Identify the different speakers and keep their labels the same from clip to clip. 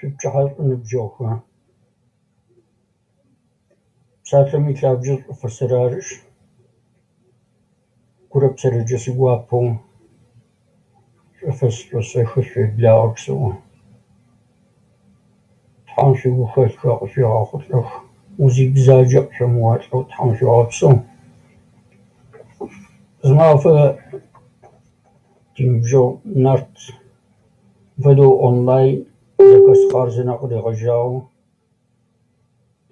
Speaker 1: пшыхь ныбджэгъуха псалъэми лъабжьэ фысырарыш курэп сэрыджэ сигуапэу шӏэфэсшӏосэхы шъуеблагъэ псыӏо. Тхьэм шъуигухэлъхэ къышъуигъэхъулӏэх. Узибзаджэ къышъомыуалӏэу тхьэм шъуигъэпсэу. Зы мафэ тиныбджэгъу нарт фэдэу онлайн зэхэсхъарзынэ къыригъэжьагъэу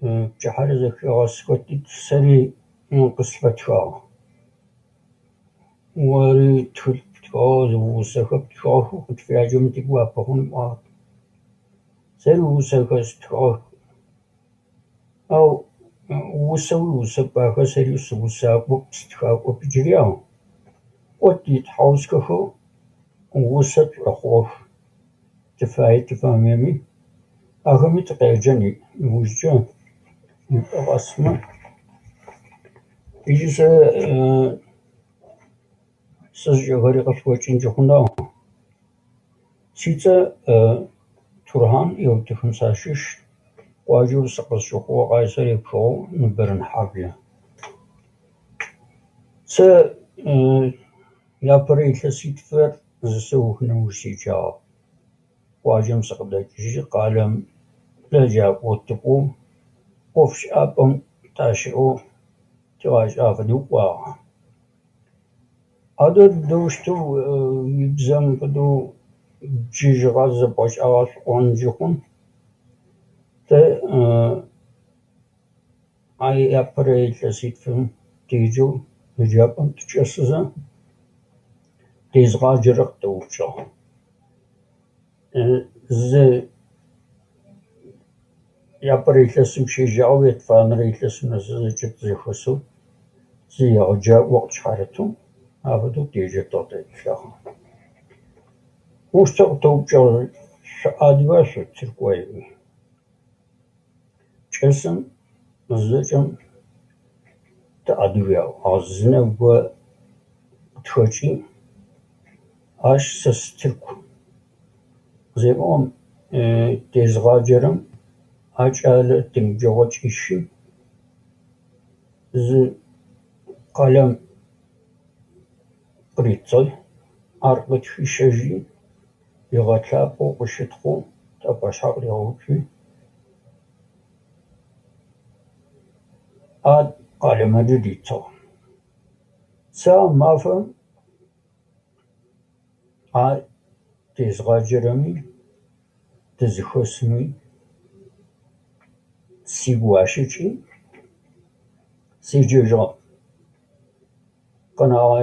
Speaker 1: пкӏыхьэр зэхигъэсхэтит сэри къысфэтхагъ. Ори тхылъ птхыгъэ, зыусэхэ птхыгъэхэу къытфяджэм тигуапэ хъунум ӏуагъ. Сэри усэхэ стхыгъэх. Ау усэуи усэкӏуахэ сэри сыусакӏо пстхакӏо пыджыряу. Ӏот итхьаусхэхэу усэ тшӏохъугъэх. Тыфаи тыфамеми ахэми тыкъеджэн иужькӏэ ипӏэ къэсмэ. Иджы сэ зыщӏэхэри къысхуэкӏынкӏэ хъунагъ. Си цӏэ Турхьан Еутыхым сащыщ. Къуаджэу сыкъысщыхъугъэ къайсэр епхыгъэу Ныбэрын хьаблэ. Сэ япэрэ илъэситфэр зысэух нэужь седжагъ. Къуаджэм сыкъыдэкӏыжьы къалэм лэжьакӏо тыкӏоу ӏоф щыӏапӏэм тащыӏэу тигъэшӏа фэдэу кӏуагъ. Адэ дэущтэу ибзэм фэдэу бжыжьыгъэ зэбгъэшӏагъэ шӏукъонкӏы хъун. Тэ ай япэрэ илъэситфым теджэу еджапӏэм тыкӏэсызэ тезгъаджэрэ къытэупчӏыгъ. Зы япэрэ илъэсым щежьагъэу етфанэрэ илъэсым нэсызэкӏэ зэхэсэу зы егъэджакӏо къытшъхьарыту афэдэу теджэ тегъэфлъагъ. Ущтэ къытэупчӏыгъ шъуадыга шъутыркӏои. Кӏэсым зэкӏэм тыадыгеу азынэго тхэкӏи ащ сэ стырку зэӏом тезгъаджэрэм акӏалэ тиныбджэгъо кӏищи зы къалэм кърицӏой ар къытхищэжьи игъэлъапӏэу къыщытхъугъ тӏэкӏошъхьэ къыригъэуцуи ар къалэмэ рицӏыгъ. Сэ а мафэм а тезгъаджэрэми тызыхэсыми сигуащэкӏи седжэжьыгъ. Къэнагъэ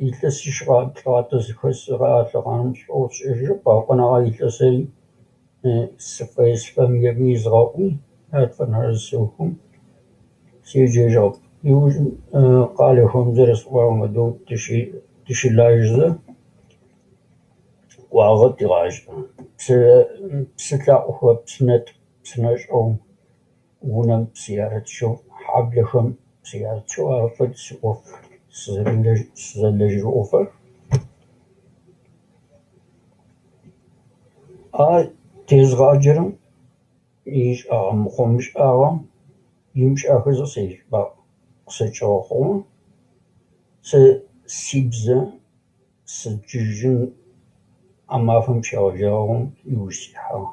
Speaker 1: илъэсищыгъэ плӏатӏэ зыхэсыгъэ алъэгъаным сшӏофшӏыжьырэп. Ау къэнагъэ илъэсэри сыфэй сыфэмыеми изгъэӏуи атфэнэрэ зысэухым седжэжьыгъ. Иужым къалэхэм зэрэсӏуагъэм фэдэу тыщылажьызэ кӏуагъэ тигъашӏэ. Псы лъакъохэ, псынэшӏэу унэм псы ярытщэу хьаблэхэм псы ярытщэу ар фэд сиӏоф сызэлэжьырэ ӏофэр. А тезгъаджэрэм ишӏагъэ мыхъом ишӏагъэм имышӏэхэзэ къысэкӏыгъэ хъугъэ. Сэ сибзэ сыджыжьын а мафэм щегъэжьагъэу иужь сихьагъ.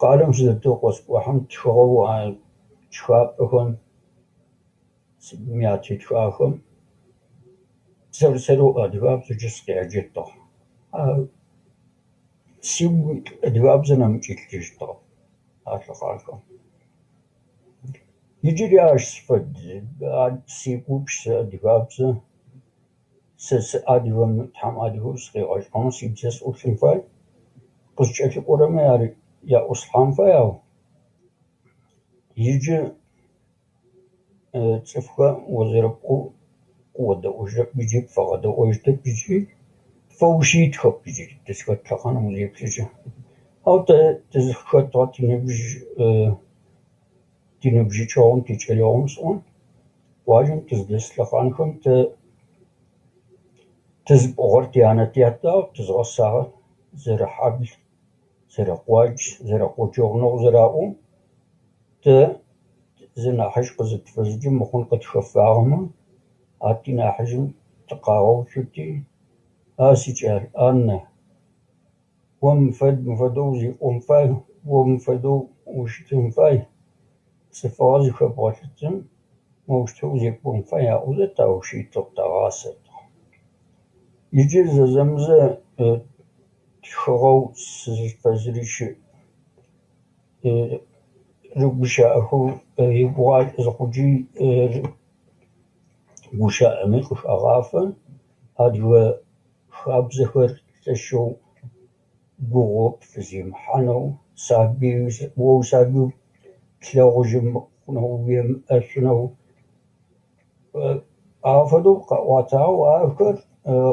Speaker 1: Къалэм сызэдэу къыскӏухьэм тхыгъэу а тшхапӏэхэм сыдым ятетхахэм сэрэу адыгабзэкӏэ сыкъяджэтыгъ. Сигу адыгабзэ нэмыкӏ илъыжьыгъ а лъэхъанхэм. Иджыри ащ сыфэд сегупщ сэ адыгабзэ. Сэ сыадыгэм тхьэм адыгэу сыкъегъэшӏагъ сибзэ сӏулъын фай. Къызкӏэлъыкӏорэми ар яӏуслъхьэн фай. Ау иджы цӏыфхэм озэрэпӏэу къыодэӏужьырэп ыкӏи пфэгъэдэӏожьырэп ыкӏи тфэущитхэп ыкӏи тызхэт лъэхъаным узеплъыкӏы. Ау тэ тызыхэтыгъэ тиныбжьыкӏэгъум тикӏэлэгъум сӏон. Къуажэм тыздэс лъэхъанхэм тызыпӏыгъэр тянэ тятагъ, тызгъэсагъэр зэрыхьабл زرقواج زرقوجوغنو زراؤو ت زناحش قزت فزجم مخون قد خفاغما آتي ناحجم تقاغو شتي آسيجال آنا ومفدو زي أمفاي ومفدو وشتم فاي سفازي خبغتتم موشتو زي أمفاي أوزتا وشي تقتغاسد يجي زمزة تخغو سفزريش ربشاءه يبغى زخجي وشاء مخش أغافا أدوى خاب زخر تشو بغوب فزيم حانو سابي وو سابي تلاغجم خنو بيم أشنو آفدو قواتاو آفكر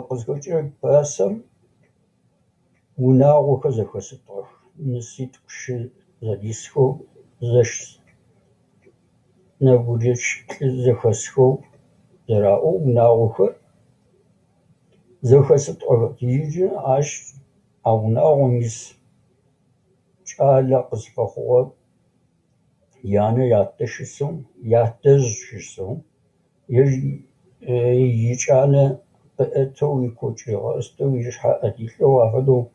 Speaker 1: قزقجر باسم وناغو كزخستر نسيت كش زديسكو زش نبودش زخسكو زراؤو وناغو زخستر يجي عاش أو ناغميس شالا قصفخوا يعني ياتشسون ياتزشسون يجي يجانا بأتو يكوشي غاستو يشحا أديثو وافدو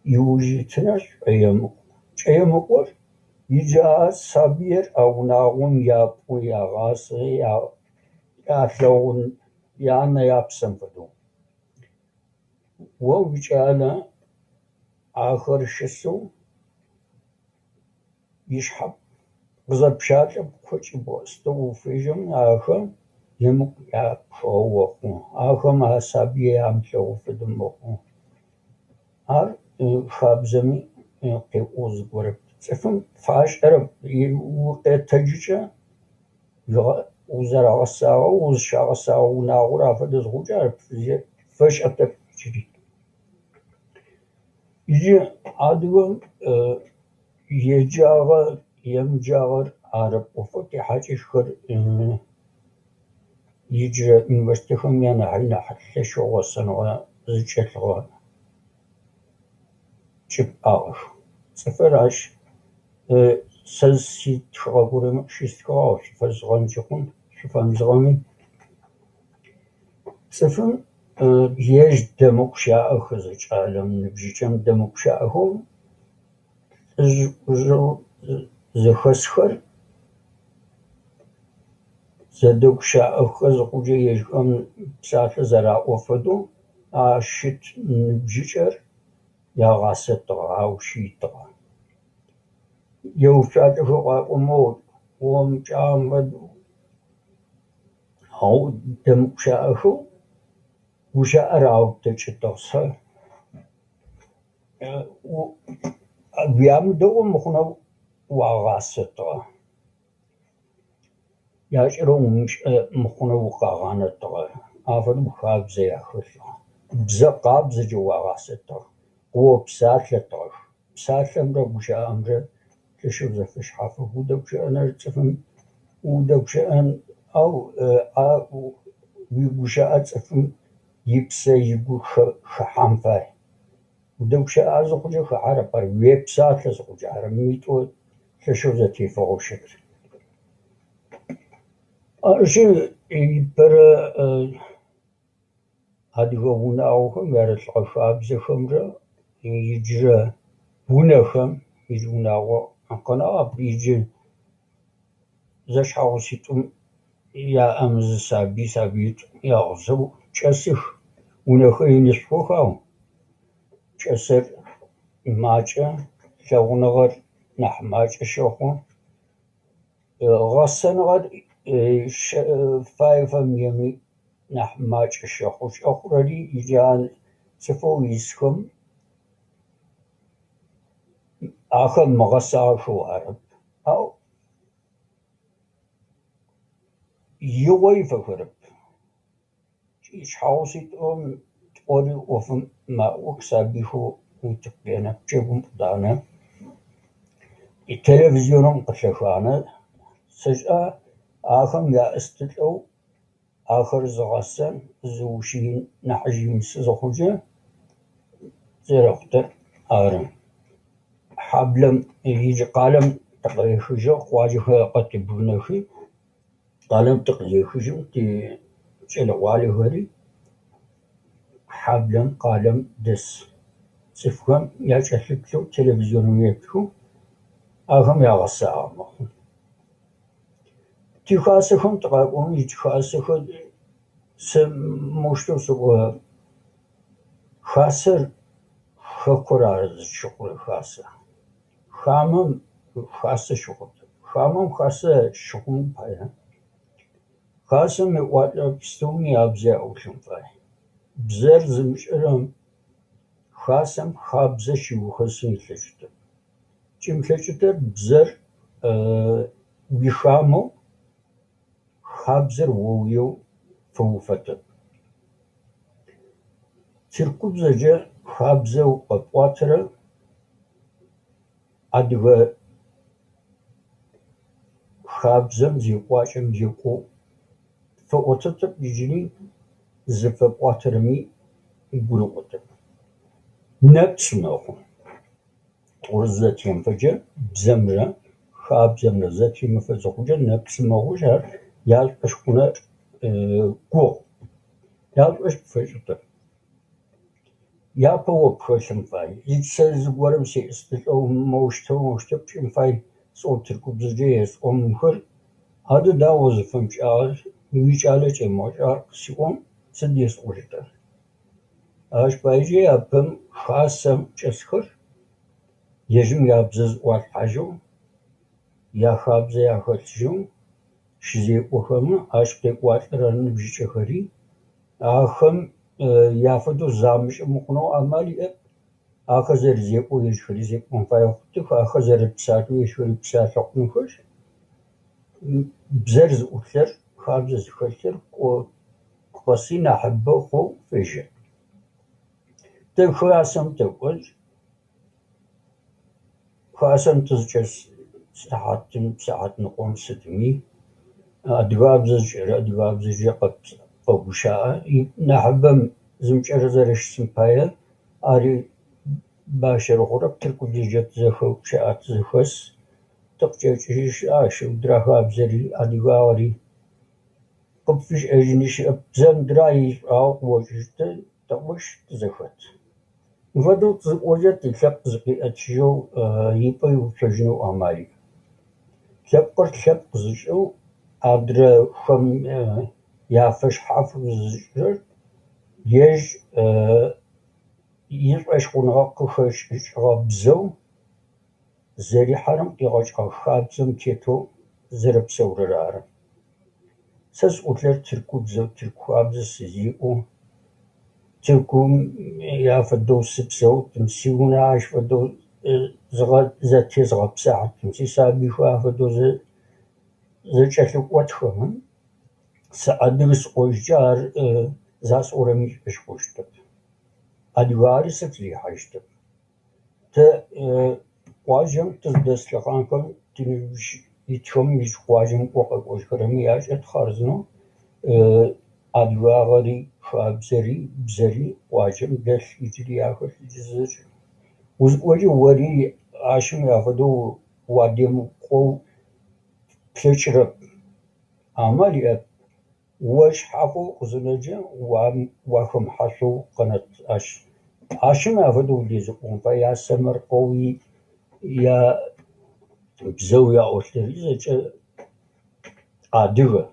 Speaker 1: يوجي تنش أيامكور يجا سابير أو ناغم يابو ياغاس ياثلون يعني يابسن فدو ووجانا آخر شسو يشحب بزر بشاطر بكوشي بوستو فيجم آخر يمك يا بشووكو آخر ما سابي يامشو فدموكو هر خابزمي قيقوز قرب سفم فاش أرب وقت تجيشا وزر غساو وزشا غساو وناغورا فدز غجار فاش أتك جديد يجي عدو يجاغر يمجاغر عرب وفكي حاجة شكر يجرى يونيفرسيتيهم يعني حينا حتى شو وصنوا زجلوا شب آخر سفراش سلسي تشغبورم شيستكاش فزغان جكون شفان زغامي سفن يج دموكشا أخذ عالم نبجيجم دموكشا هم زخسخر زدوكشا أخذ قوجي يجم بساعة زراء وفدو عاشت نبجيجر يا غاستغا أو شيطغا يوشات فوق أمور ومجامد أو دموكشا أخو وشا أراو تجتغسر بيامدو مخنو وغاستغا ياشرون مخنو وقاغانتغا آفر بخابزة يخلصا بزا قابزة جوا غاستغا وبساتلتغا بساتلمرا وشا أمرا تشوف زفش حافظ ودوشا أنا تفهم ودوشا أن أو ويوشا أتفهم يبسا يبو خحامفاي ودوشا أزوجي خعرب ويبسات لزوجي عرب ميتو تشوف زتي فوشت أرجع يبر هذه وناوهم يرد العفاب زخمرة يجرى وناهم يجوناو أقناع بيجي زش حوسيتم يا أمز سابيت يا غزو تشسخ وناخين يسفوخاو تشسر ماجا شاونغر نحماج شوخو غسنغر فايفا ميمي نحماج شوخو شوخرالي يجان سفو يسكم آخر مغسى شو عرب أو يوي فكرب إيش حاوسيت تقولي وفم ما وكسابيهو وتقينا بجيبهم بدانا التلفزيون قشفانا سجأة آخر يا استدلو آخر زغسان زوشين نحجي مسزخوجة زرقت آرم حبلم يجي قالم تقريخجو خواجه قتبنخي قالم تقريخجو تي شلوالي هري حبلم قالم دس سفهم ياشلكلو تلفزيون يكو أهم يغسى تخاسخم تقاقون يتخاسخ سمشتو سو خاسر خكرار شغل خاصة خامم خاصة شغل خامم خاصة شغل بايا خاصة مقوات بستومي أبزا أوشن باي بزر زمشرم خاصم خابزة شو خاصين لجتر جم لجتر بزر بخامو خابزر وويو فوفتر تركب زجا خابزة وقواتر أدغى خابزم زيقواشم زيقو فأوتتب يجيني زفقواترمي يقولوتب نفس ماخو ورزت ينفجر بزمرة خابزم رزت ينفجر نفس ماخو شهر يالقش كنا قو يالقش بفجر يا بو بخشم فاي يتسز ورم سي استلو موشتو بشم فاي صوت ركوب زجيس مخر هذا دا وظيفة مشاعر ويشعلش مشاعر سيقوم سديس وجدر اش بايجي ابم خاصم چسخر يجم يابزز والحاجو يا خابز يا خلجو شزي وخم اش بيقواترن بيشخري اخم يافدو زامش مقنو امالي اخزر زيقو يشخري زيقون فايوختك اخزر بساتو يشخري بساتو نخش بزرز أكثر خابز خلتر قصينا حبه خو فيجن خاسم تقول خاسم تزجس ساعات نقوم ستمي أدغاب زجر أدغاب زجر قبوشاء نحبم زمجر زرش سمبايا أري باشر غرب تركو جيجت زخو شاعت زخوس تقجيش شو دراها بزري أدغاوري قبفش أجنيش أبزم دراي أو وجدت تقوش تزخت فدو وجدت تلق زقي أتشو يبقى وفجنو أمالي تلق زجو أدرى خم يافش حافظ زجر يج يفش خناق خش غابزو زري حرم يغاش خابزم كيتو زرب سوررار سس أكلر تركوب زو تركو عبز سيزيقو تركوم يافدو سبسو تمسيونا عاش فدو زاتي زغب ساعة تمسي سابي فدو زجلوك واتخمن سأدرس قوشجار زاس أورميش بشكوشتب أدواري ستلي حاجتب تا واجم تزدس لغانكم تنوش يتشم يشواجم وقوش كرمي عشت خارزنو أدواغري خابزري بزري واجم دل يجري آخر جزر وجي وري عاشم يافدو واديم قو بلشرب عمالي أب وش حافو قزنجة وخم حشو قنت عاشم يافدو ليزقون فيا سمر قوي يا بزويا أوتلريزة أدغى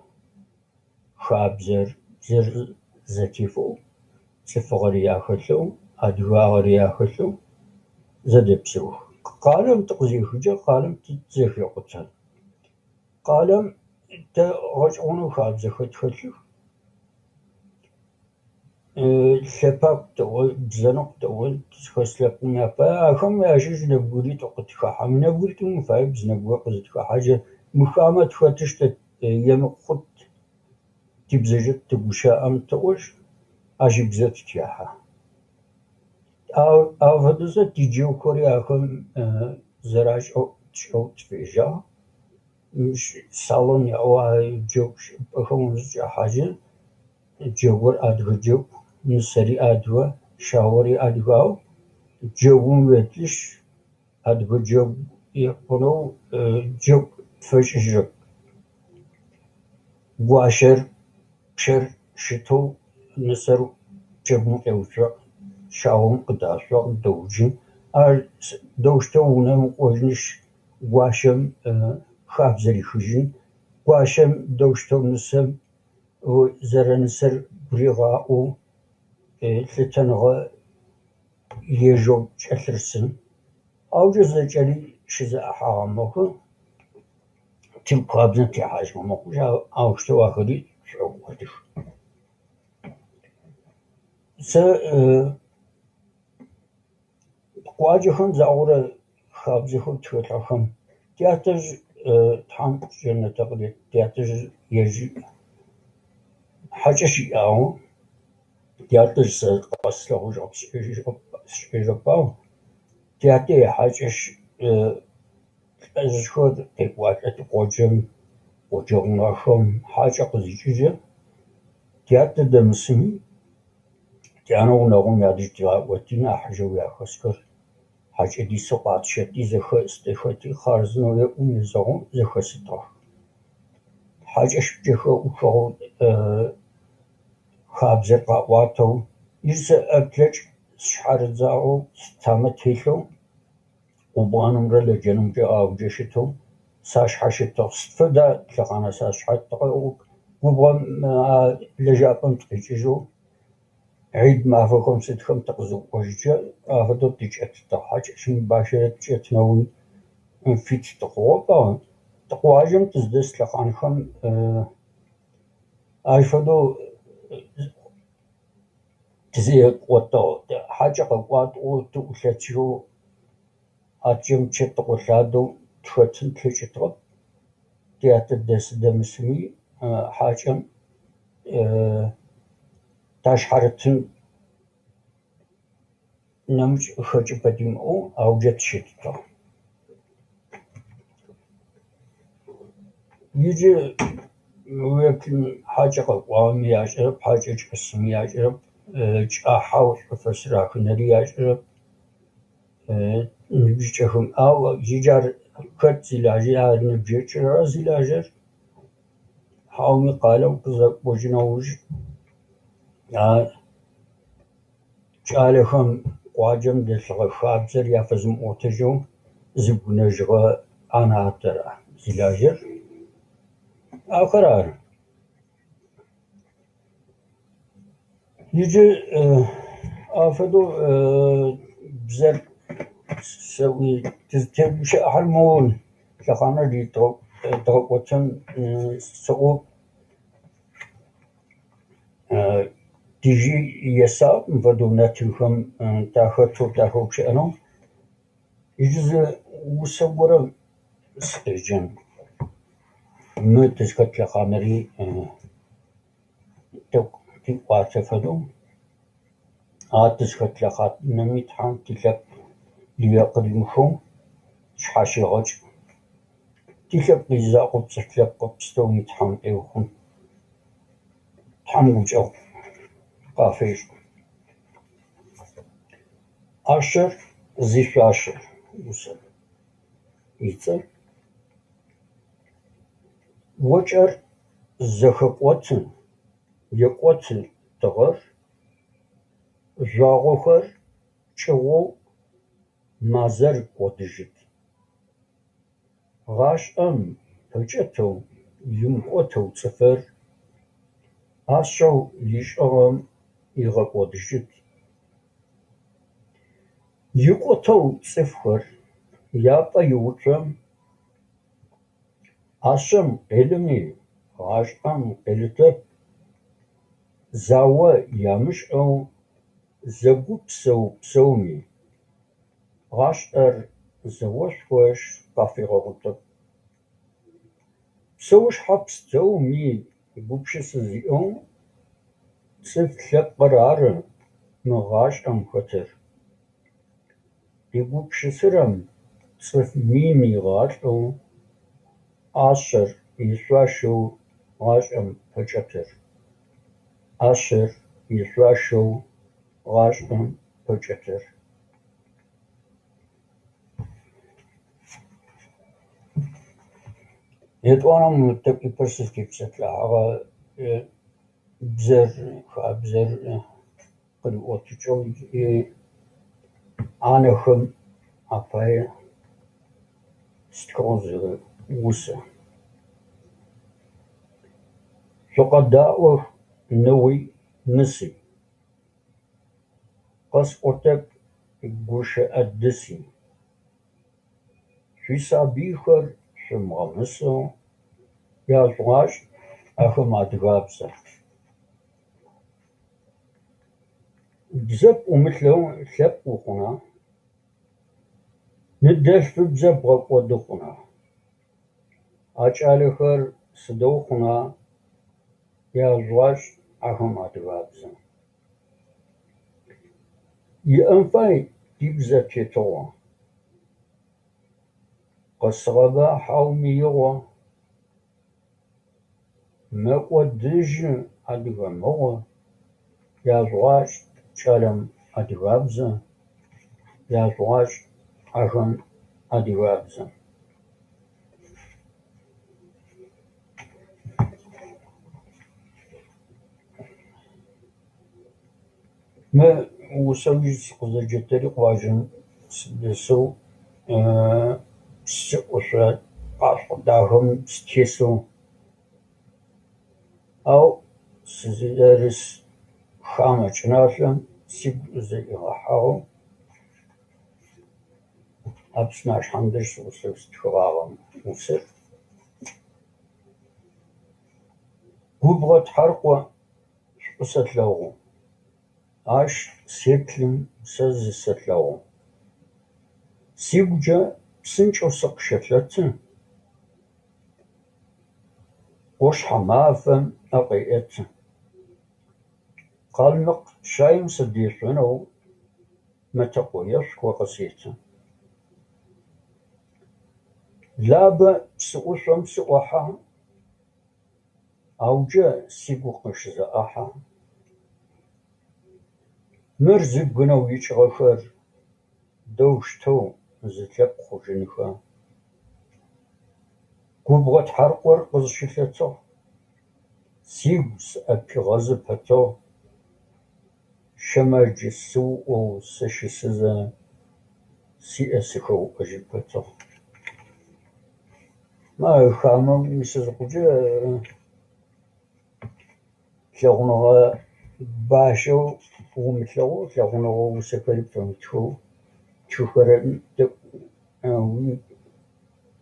Speaker 1: خابزر زر زتيفو سفغريا خلو أدغى خلو زدبسو قالم تقزي خجا قالم تزيخي قتل قالم تغجعونو خابزة خلو شباب تقول بزنق تقول تخسلق نفا أخم يعيش نبغولي تقطع حم نبغولي تمفاي بزنقوا قزتك حاجة مخامة فتشت يم خد تبزجت تبوشا أم تقولش أجي بزت تياها أو هذا تيجيو كوري أخم زراج أو تشوت فيجا مش صالون أو جوش أخم زج حاجة جوور أدغجو نسري أدوا شاوري أدواو جوون ويتلش Адыгэ джэгу икъунэу джэгу тфэкӏыжьырэп. Гуащэр пшэр щытэу нысэр джэгум къеуцуагъ, щауэм къыдащӏуагъ, къыдэуджын. Ар дэущтэу унэм укӏуэжынщ гуащэм хабзэр ихыжын. Гуащэм дэущтэу нысэм зэрэнысэр гуригъаӏэу лъытэныгъэ ежэу кӏэлъырсын. Аукӏэ зэкӏэри щызэӏыхьагъэ мэхъу, тибгъу хабзэм техьажьмэ мэхъу, аущтэу ахэри щӏэуӏуэдых. Сэ къуаджэхэм заӏуэрэ хабзэхэу тхэлъэхэм театр тхьэм жэнэтэ къырет, театр ежи хьэкӏэ щиӏагъэу театр сэ къэслъэгъужьыгъ сшӏыжэпӏау, театр хьэкӏэщ лӏэжьхэр текӏуалӏэ тыкъоджэм, къоджэгъунахэм хьакӏэ къызикӏыжьэ. Театр дэмысыми, тянэ унэгъуэм ядэжь драӏуэти нахьыжэу яхэсхэр хьакӏэ дисэу къатшэти, зэхэстэхэти, хъарзынэу еӏум езэгъум зэхэсытыгъэх. Хьакӏэ щыпкӏэхэӏухыгъэу хабзэр къаӏуатэу, сэ ӏэблэкӏ сщхьэрыдзаӏэу тамэ телъэу къубгъэнымрэ лэджэнымкӏэ ауджэ щытэу сащхьэ щытыгъ. Сыд фэдэ лъэхъанэ сащхьэтыгъэ? Губгъуэм лэжьапӏэм ткъикӏыжьэу Ӏейд мафэхэм сытхэм тыкъызыӏуэжкӏэ афэдэу тыкӏэтытыгъ. Хьакӏэщым башырэ тыкӏэт нэун фит тыхъугъэпӏэ. Тыкъуаджэм тыздэс лъэхъанхэм ар фэдэу тызекӏуэтыгъ. Хьакӏэ къэкӏуатӏэу тыӏулъэчыжьэу атчӏэм чэт тыкъулъадэу тхэтын тлъэкӏытыгъэп. Театр дэмысыми хьакӏэм тащхьэрытын нэмыкӏ хэкӏыпӏэ димыӏэу ауджэ тыщытыгъ. Иджы уеплъым хьакӏэ къэкӏуауэми ящӏэрэп, хьакӏэ кӏэсыми ящӏэрэп, кӏахьэу щӏыфэ сырахынэри ящӏэрэп ныбжьыкӏэхэм. Ауэ иджы ар хэт зи лажьэ, ар ныбжьыкӏэра зи лажьэр. Хьауми къалэу къызэкӏуэжын нэужь кӏалэхэм къуаджэм дэлъыгъэ хабзэр яфӏэзмыӏуэтэжьэу зыгунэжьыгъэ ӏэнатӏэра зи лажьэр. Ахэр ары. Иджы афэдэу бзэр сэуи тезытегущыӏэхьэр моуэ лъэхъанэр дгъэкӏуэтэм сыӏэу дыжи есаӏ мыфэдэу нэтынхэм дахэту пшыӏэнэу. Иджы зы усэ гуэрэ сыкъеджэн. Мы тызхэт лъэхъанэри текӏуатэ фэдэу, тызхэт лъэхъанэми тхьэм тилъэпкъ лые къримыхэу щхьэщигъэкӏ. Тилъэпкъ къизакъуэ пцӏы лъэпкъ къэпстэуми тхьэм къеухъун. Тхьэм гущӏэгъу къафещӏ. Ӏэщэр зишъуашэ усэр и цӏэр. Уэкӏэр зэхэкъуэты, екӏуэты дыгъэр, жъуагъохэр кӏыгъоу мазэр кӏодыжьыт. Гъашӏэм пэкӏэтэу, имыкӏотэу цӏыфэр ӏэщэу ишӏыгъэм игъэкӏодыжьыт. Икӏотэу цӏыфхэр япӏэ иуцом ӏэщэм къелыми, гъашӏэм къелытэп. Зауэ ямышӏэу зэгупсэу псэуми, гъашӏэр зэуэшхуэш къафӏигъэгъутэп. Псэущхьэ пстэуми гупшысэ зиӏэу цӏыф лъэпкъыр ары мы гъашӏэм хэтыр. И гупшысэрэм цӏыф мин игъалӏэу ӏащэр ишъуашэу гъашӏэм пэкӏэтыр. Ӏащэр ишъуашэу гъашӏэм пэкӏэтыр. يتوانم تبقي برسس كيف ستلا بزر خابزر قد واتشو أنا خم أفاي ستكوز وسا فقد دعوة نوي نسي قص أتك جوش الدسي في سابيخر في مغمسو يا زواج أخو ما تغابسه بزب ومثله ثب وخنا ندش في بزب ودخنا أجعل خير صدوخنا يا زواج أخو ما تغابسه يأنفاي تبزة تتوى قصغبا حوميوة مقوى دج أدغى موى يا زواج شالم أدغابزة يا زواج أخم أدغابزة ما وسوي قزة جتريق واجن سدسو سقوشات عشق داهم ستيسو أو سزيدارس خامة جناشن سيب زي غحاو أبسناش حمدش وسوست خواغم وسر قبغة حرقوة وستلوغو عاش سيكلم سز ستلوغو سيبجا بسنج وسق شتلتن وش حمافم أقيئتن قالنق شايم صديقنو متقويش وقسيتن لابا سقوشم سقوحا أوجا سيقوقش زاحا مرزق قنو يشغفر دوشتو زتلق خجنخا قبغة حرقور قزشفتو سيبس أبي غزبتو شماج السوء وسشسزا سيأسخو أجبتو ما يخامم مسزقجا تلغنغا باشو ومثلو تلغنغا وسكريبتو تشوفر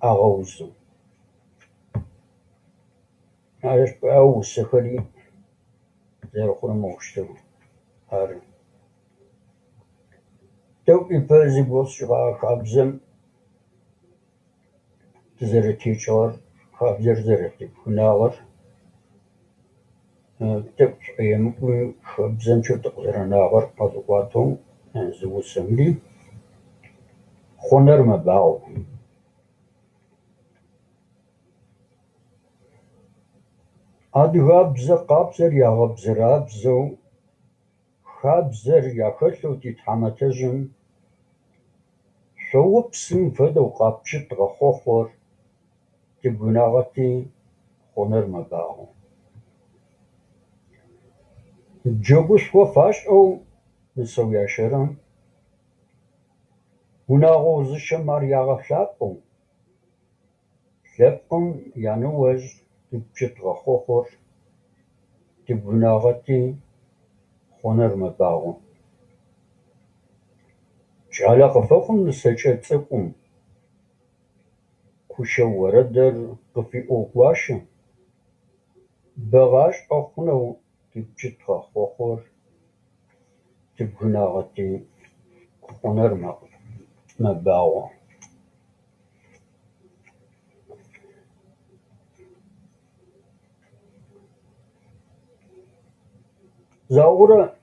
Speaker 1: أغوزو عارف أو سكري زي خون موشتو هاري تو إبازي بوس شغا خابزم تزرتي شار خابزر زرتي كناغر تب فيمكي خابزم شو تقدر ناغر قطواتو زو سمري خونر مباو أدغابزة قابزر يا غابزرابزو خابزر يا خلو تتحمتجم شو بسن فدو قابشت غخوخور تبناغتي خونر مباو جوغوش وفاش أو نسوي عشرم هناغو زشمار يا غفلاقو لبقم يانوج تبشت غخوخور تبناغتي خونر مباو جعل غفاقم نسجد سقم كوشو وردر قفي أوقواش بغاش أخنو تبشت غخوخور تبناغتي خونر مباو زاورة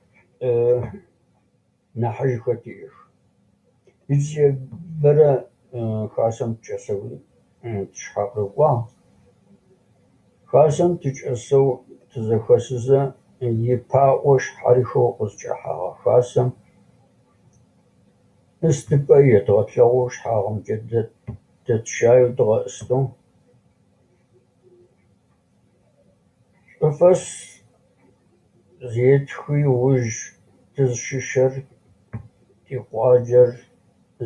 Speaker 1: نحج خطير إذا برا خاسم تجسوي تشحقوا خاسم تجسو تزخسزة يباوش حريخو قزجحا خاسم استباية تغطلوش حاغم جدد تتشايو تغأستو Ç'ıfes zêtxi yauj tızışışer tikhuacer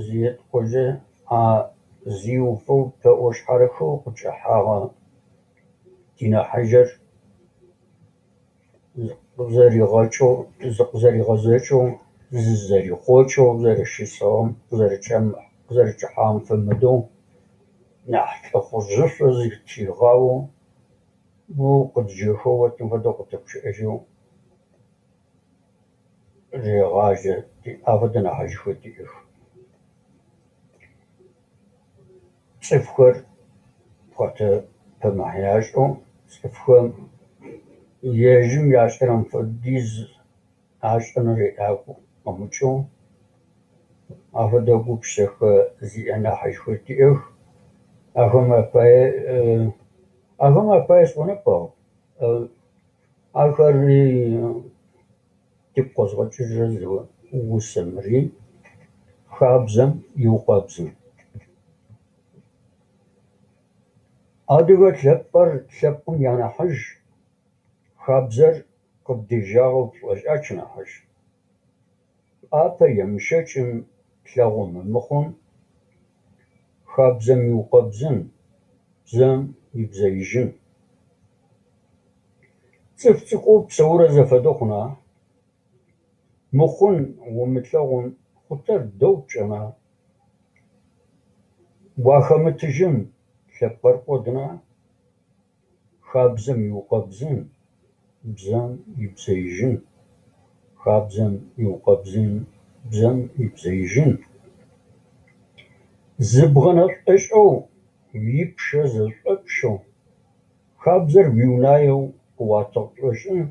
Speaker 1: zêtk'oje a ziufeu pe'oşsherexeu khıç'ıhağe dinehıjer zıkızeriğezeç'eu zızerixhoç'eu zerışısağım zerıç'ıhağım femıdeu nah lh'ıxhujış'o zıtiğau bu khıdjexeu atım fedeu khıtepşı'ejeu rêğaje afede nehıjxeu di'ex. Ts'ıfxer xete pemıhyaş'eu ts'ıfxem yêjım yaş'erem fediz aş'eneu rê'ak'u khemıç'eu afedeu gupşexe zi'e nehıjxeu di'ex. Axem apaê s'onep'eu axeri tıp khozğeç'ıjre zı vusımri xabzem yiukhebzım. Adıge lhepkhım ya nehıj xabzer khıbdêjağeu pş'eş'aç nehıj. Ape yemışeç'ım plheğu mımıxhum xabzem yiukhebzın, bzem yibzejjın. Ts'ıf ts'ık'uu pseure zefedeu xhuna, mıxhun vumılheğum xhuter deu pç'ena, vuaxemıtıjın lhepkher k'uedına, xabzem yiukhebzın, bzem yibzejjın. Xabzem yiukhebzın, bzem yibzejjın. Zıbğeneş'eş'eu yipşe zeş'epşeu xabzer viunaêu khuateğepş'ın,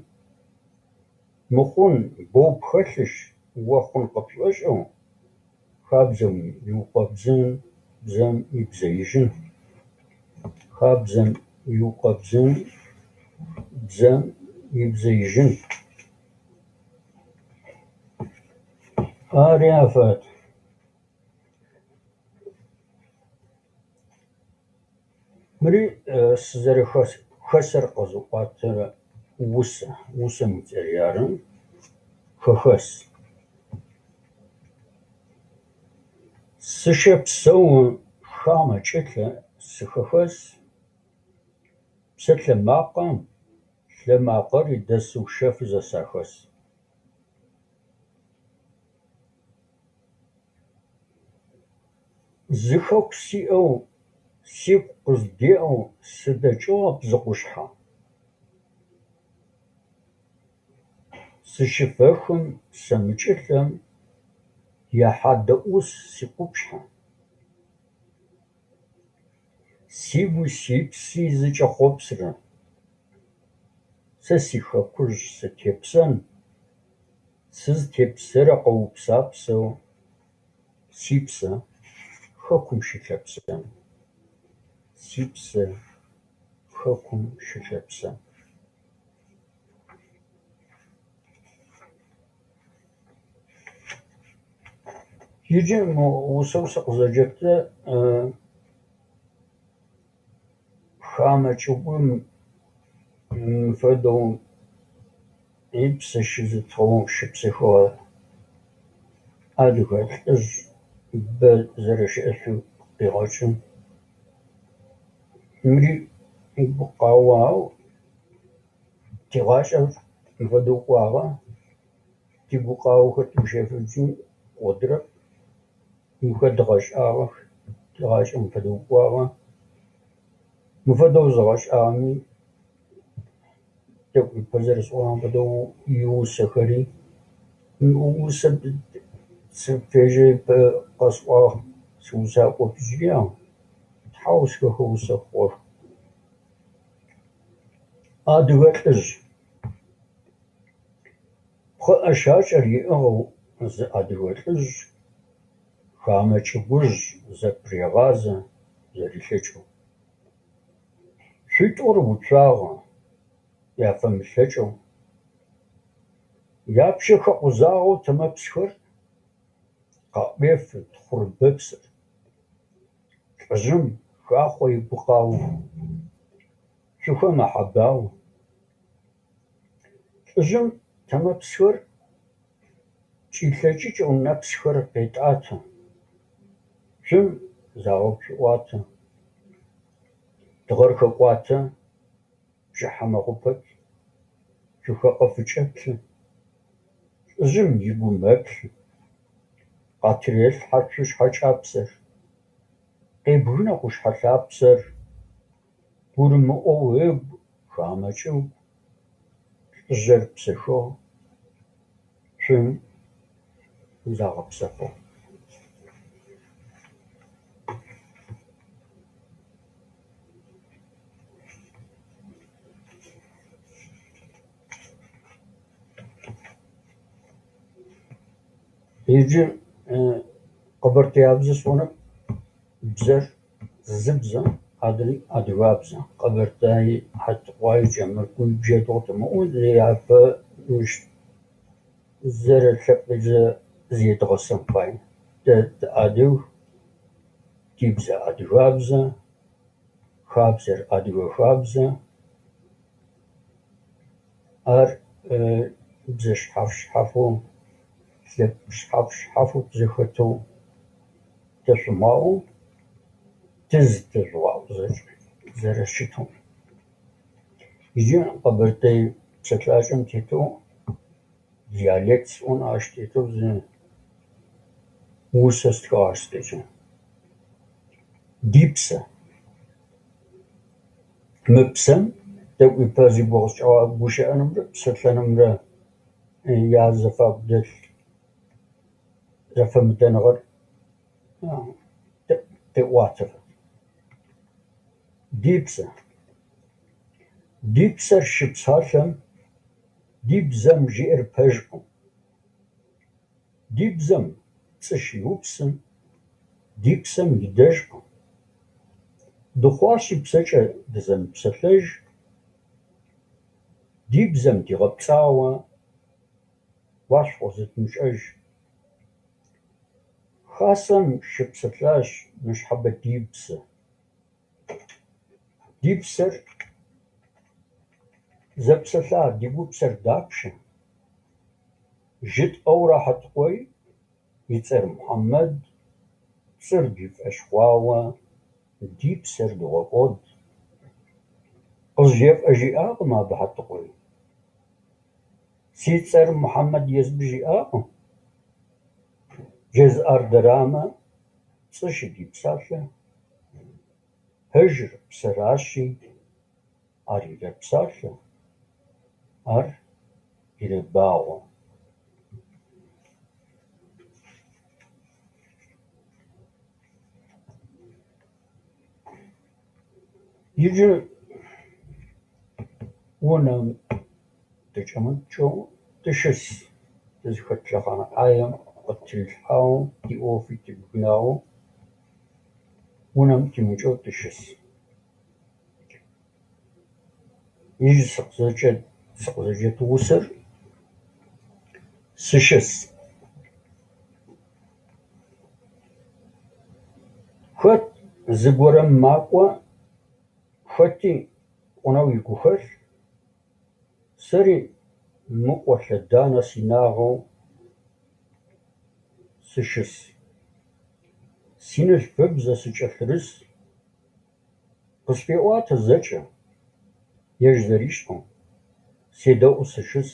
Speaker 1: mıxhun bou pxelhış vuexhun khepş'eş'eu xabzem yiukhebzın, bzem yibzejjın. Xabzem yiukhebzın, bzem yibzejjın. Ari afet. Mıri sızerıxeser khezı'uatere vusem yits'erı'arem xexes. Sışepseu xame ç'ıtle sıxexes pse lhemakhem lhemakher yidesıu şşefu zesaxes. Zıxexu si'eu sigu khızdê'eu sıdeç'ıue bzıkhuşshe. Sışıfexım semıç'ıtlhem yahade 'us sikhupşshe. Sigu sipsi zıç'exhopsre. Se sixekuj sıtêpsen, sıztêpsere kheupsapseu sipse xekum şılhepsen. Sipse xekum şılhepsen. Yicem vuseu sıkhızecekte xame ç'ıgum fedeu yipse şızıtğeu şıpsexeu Adыгэ lh'ıj be zerışı'elhu khiğeç'ım. Mıri gukhaua tiğaş'er fedeu k'uağe tigukhaue tibjefıcım k'uedrep mıxedğeş'ağex tiğaş'em fedeu k'uağe mıfedeu zeğeş'ağemi tek'uipe zerıs'uağem fedeu yiusexeri yiuse sıpfêjê pe khes'uağ sıusak'ue pıjjıria thau sxexe vuse xhuer. Adыгэ lh'ıj pxhı'e şaç'er yi'ığeu zı Adыгэ lh'ıj xame ç'ıguj zeprêğaze zerılheç'eu. Şsuit'ur vutsağe yafemılheç'eu. Yapşe xe'uzağeu temepsxer kha'uêfı txhurbıpsır. Lh'ıjım xaxhue yibğau ş'ıxue mehebau лӏыжъым тэмэпсхэр кӏилъэкӏыкӏ унэпсхэр къетӏатэ. Шъум загъэпшӏуатэ. Тыгъэр хэкӏуатэ, бжыхьэ мэхъупэт, шъухэ къэфыкӏэплъы. Лӏыжъым игу мэплъы. Къатырелъхьэ шъущхьэкӏапсэр. Къебгынэ къушъхьэ-лъапсэр. Гурымыӏоу ыгу, хамэкӏыгу, лӏыжъэр псыхыгъ. Шъум загъэпсэфыгъ. Иджы къэбэртэябзэ сӏонэп. Бзэр зыбзэ, адыгабзэ. Къэбэртэи, хьэтӏуаи, джэмыркъуи, бжьэдгъу тымыӏэу зяпэ зэрэлъэпкъыкӏэ зедгъэсэн фай. Тэ тыадыг, тибзэ адыгабзэ, хабзэр адыгэ хабзэ. Ар бзэшъхьаф-шъхьафэу, лъэпкъ-шъхьаф-шъхьафэу зэхэтэу тэшъумаӏэу, тызытэжъуаӏо зэрэщытэу. Иджы къэбэртэй псэлъашӏэм тетэу диалект сӏон ащ тетэу зы усэ стхыгъ ащ зыдэджэ. Дипсэ. Мы псэм тӏэкӏуипэ зигугъускӏэ гущыӏэнымрэ псэлъэнымрэ язэфакӏу дэлъ зэфэмыдэныгъэр теӏуатэр. Дипсэ. Дипсэр щыпсалъэм дибзэм жиӏэр пэжкъым. Дибзэм цӏыщ иупсым, дипсэм идэжкъым. Дыхъуар сипсэкӏэ дызэмыпсэлъэж, дибзэм дигъэпцӏауэ, уашъхъу зытмышӏэж. Хасэм щыпсэлъащ ныщхьэбэ дипсэ. Дипсэр зэпсэлъа дигупсэр дапщэ? Жытӏэурэ хьэтӏуэй ицӏэр Мухьэмэд, пцӏыр дифӏэщ-хъуауэ, дипсэр дыгъуэкӏуэд. Къызжефӏэ жиӏакъым абы хьэтӏуэй. Си цӏэр Мухьэмэд езым жиӏакъым. Жезыӏэр дэрамэ, пцӏы щыдипсалъэ. Пэжыр псыращи, ар ирэпсалъэ, ар иребагъуэ. Иджы унэм дыкӏэмыпкӏэу дыщыс дызыхэт лъэхъэнэ ӏаем къытрилъхьауэ, ди ӏофи тибгынауэ унэм тимыкӏэу дыщыс. Иджы сыкъызэджэт усэр сыщыс. Хэт зыгуэрэм макӏуэ, хэти ӏунэу и гу хэлъ. Сэри мыӏуэ лъэданэ си нагъэу сыщыс. Си налъбыбзэ сыкӏэлъырыс. Къысфеӏуатэ зэкӏэ, еж зэрищӏэу, седэӏуу сыщыс.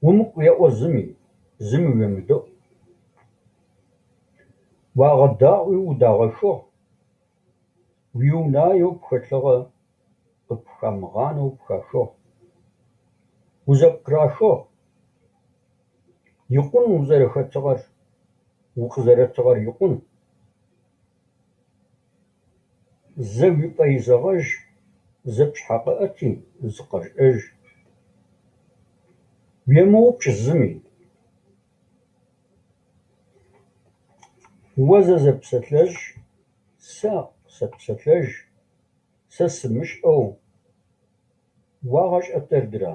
Speaker 1: Умыкӏу еӏуэ зыми уемыдэӏу. Уагъэдаӏуи удагъэхыгъ. Уиунайэу пхэлъыгъэ къыпхамыгъанэу пхахыгъ. Узэпкърахыгъ. Икъун укъызэрэтыгъэр икъун. Зэ уи пӏэ изэгъэж, зэ пщхьэ къыӏэти, зыкъэжӏэж. Уемыупчӏ зыми. Уэ зэзэпсэлъэж, сэ къысэпсэлъэж, сэ сымышӏэу, уагъэшӏэтыр дыра?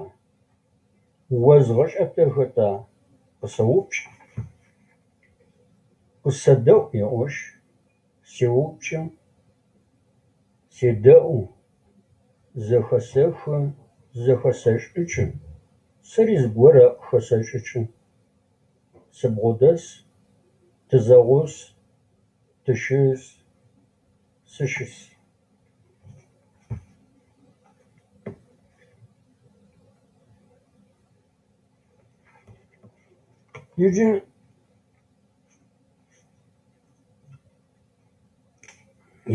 Speaker 1: Уэзгъэшӏэтыр хэта? Къысэупчӏ. Къысэдэӏу еӏуэш. Сеупчӏэ, седэӏу, зэхэсэхы, зэхэсэшӏыкӏы, сэри зыгуэрэ къыхэсэшӏыкӏы. Сыбгъудэс, тызэгъус, тыщыс, сыщыс.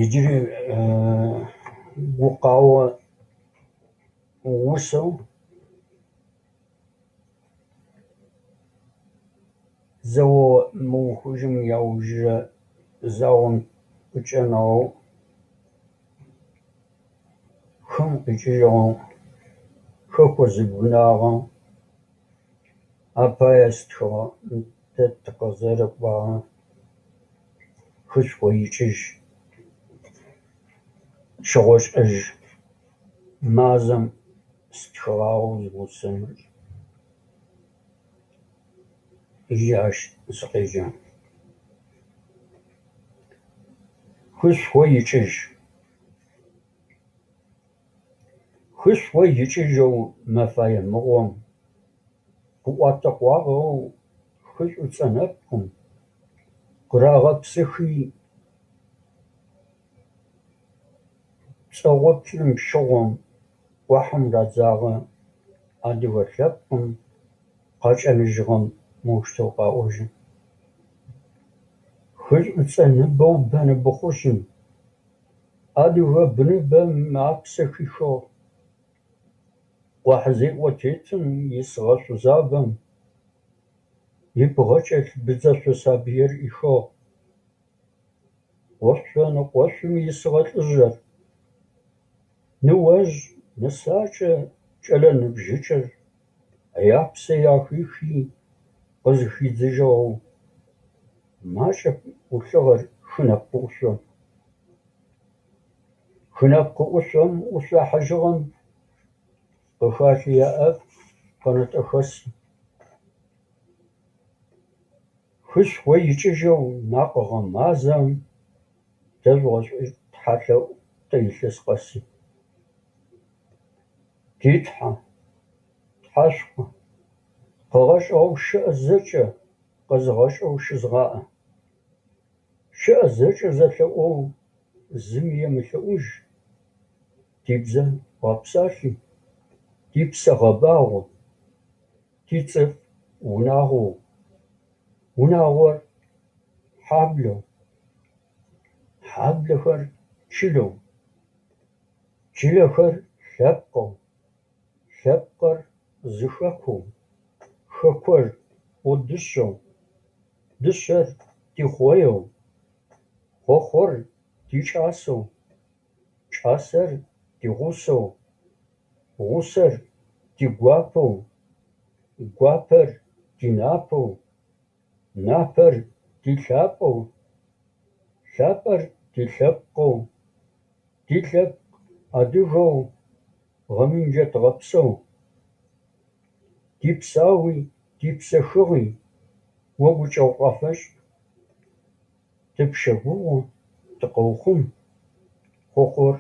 Speaker 1: Иджыри гукъауэ усэу зэуэ мыухыжым яужрэ зауэм къыкӏэнауэ хым къикӏыжауэ хэхуэ зыбгынагъэу апае стхыгъэ дэ тыкъызэрыкӏуагъэ хыщӏхуэ икӏыж щыгъуэшӏэж мазэм стхыгъауэ зыгъусэныр жиӏащ сыкъеджэ. Хыщӏхуэ икӏыж. Хыщӏхуэ икӏыжэу мафӏэемыгъуэм гуӏуатэ-къуагъэу хыщӏыцӏэ нэпкъым, кърагъэпсыхи пцӏэгъуэплъым пщыгъуэм ӏуэхьым радзагъэ адыгэ лъэпкъым къэкӏэныжьыгъэм моущтэу къаӏуэжыр. Хыщӏыцӏэ ныбэу бэныбыхъущым, адыгэ быныбэм апсэхи хыгъ. Къуэхьызеӏуэ тетым ис гъэщӏузабэм и бгъэкӏэлъ быдзэщэ сабийр ӏихыгъ. Къуэшъо ныкъуэшъум исыгъэ лӏыжъэр, ныуэжь, нысакӏэ, кӏэлэ-ныбжьыкӏэр япсэ яхихи къызыхидзыжьыгъэу мащӏэ ӏулъыгъэр хынэпкъыӏущӏэ. Хынэпкъыӏущӏэм ӏущӏэ-хьэжыгъэм къыхалъи яӏэфӏ къэнэтӏэхэси. Хыщӏхуэ икӏыжэу накъыгъэ мазэм дэ щӏыгъэшӏущтхьэлъэӏутӏэ илъэс къэси. Ди Тхьэ, Тхьэщхъу, къэгъэщӏэгъу шыӏэ зэкӏэ, къэзыгъэщӏэу щызгъаӏэ. Шыӏэ зэкӏэ зэлъэӏуэу зыми емылъэӏуж. Ди бзэ гъэпсалъи, ди псэ гъэбагъуэ, ди цӏыф унагъуэу, унагъуэр хьаблэу, хьаблэхэр чылэу, чылэхэр лъэпкъэу, лъэпкъыр зыхэкуэу, хэкуэр ӏуэдыщэу, дыщэр ди хъуейуэ, хъуэхъуэр ди кӏасэу, кӏасэр ди гъусэу, гъусэр ди гуапэу, гуапэр ди напэу, напэр ди лъапӏэу, лъапӏэр ди лъэпкъэу, ди лъэпкъ адыгэу гъэмынджэ дгъэпсэу, ди псауи, ди псэхыгъи уэгукӏэ укъэфэщӏ. Дыпшэгугъу, дыкъыухъум, хъуэхъур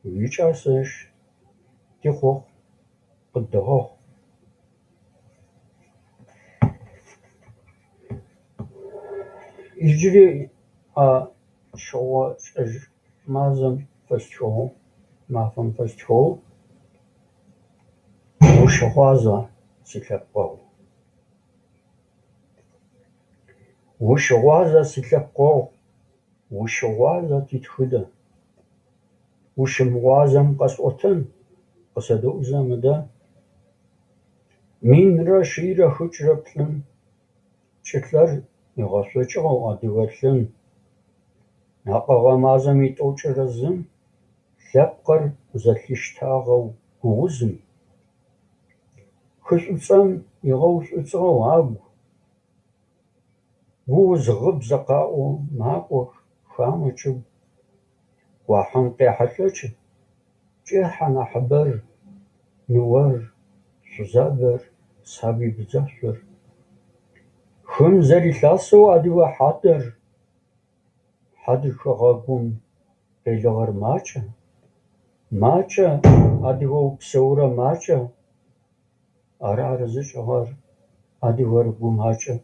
Speaker 1: уи кӏасэщ, ди хъуэхъу къыддэгъэгъу. Иджыри а щыгъуэшӏэж мазэм фэстхыгъэу, мафэм фэстхыгъэу ущыгъуазэ си лъэпкъэгъу. Ущыгъуазэ си лъэпкъэгъу, ущыгъуазэ ди тхыдэ. Ущымыгъуазэм къэсӏуэтэн, къысэдоӏузэ мыдэ. Минрэ щийрэ хыкӏрэ плӏым кӏылъэр игъэшъокӏыгъэу адыгэ лъым, накъыгъэ мазэм итӏокӏрэ зым лъэпкъыр зэлъищтагъэу гуузым. Хыщӏыцӏэм игъэушӏуцӏыгъэу агу, гууз гъыбзэ къаӏуэу макӏуэх, хамэ-чӏыгу, кӏуахьэм къехьэлӏэкӏ, кӏыхьэ нэхъыбэр, ныуэр, щӏызабэр, сабий быдзэщӏэр. Хым зэрилъасэу адыгэ хьэдэр, хьэдыхэ гъэгум къелыгъэр макӏэ. Мачэ адыгэу псэурэ мачэ. Арар зыщӀыгъэр адыгэр гу мачӀэ.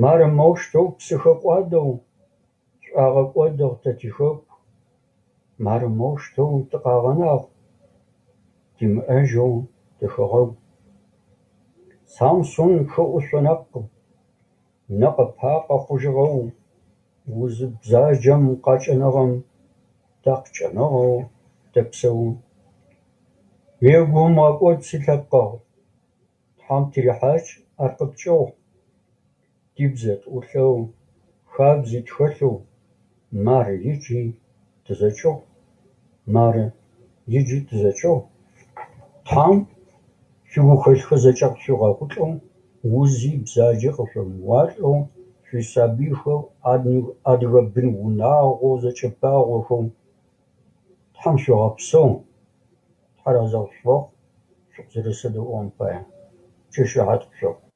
Speaker 1: Мары моущтэу псыхэ кӀуадэу, щӀагъэкӀуэдыгъ тэ тихэку. Мары моущтэу тыкъагъэнагъ, димыӀэжэу тыхэгъэгу. Самсун хыӀущӀэ нэпкъым, нэкъыпа къэхъужыгъэу, узы бзаджэм къакӀэныгъэм дакъкӀэныгъэу дэпсэу. Егум къэкӀуэд си лъэпкъэгъу, Тхьэм трихьач ар къыпкӀыгъу. Ди бзэ тӀулъэу, хабзи тхэлъу, мары иджи дызэкӀыгъу. Мары иджи дызэкӀыгъу. Тхьэм шъуигухэлъхэр зэкӀэкъу шъуигъэхъулӀэу, узи бзаджэ къыхуемыуалӀэу, шъуисабийхэу адыгэ бын унагъоу зэкӀэбагъэхэу Тхьэм шъуигъэпсэу. Тхьэр азэгъу шъуэхъу, шъуикъузэрысэ дэӀугъэн фае. Джы щыхьэт къыщохъу.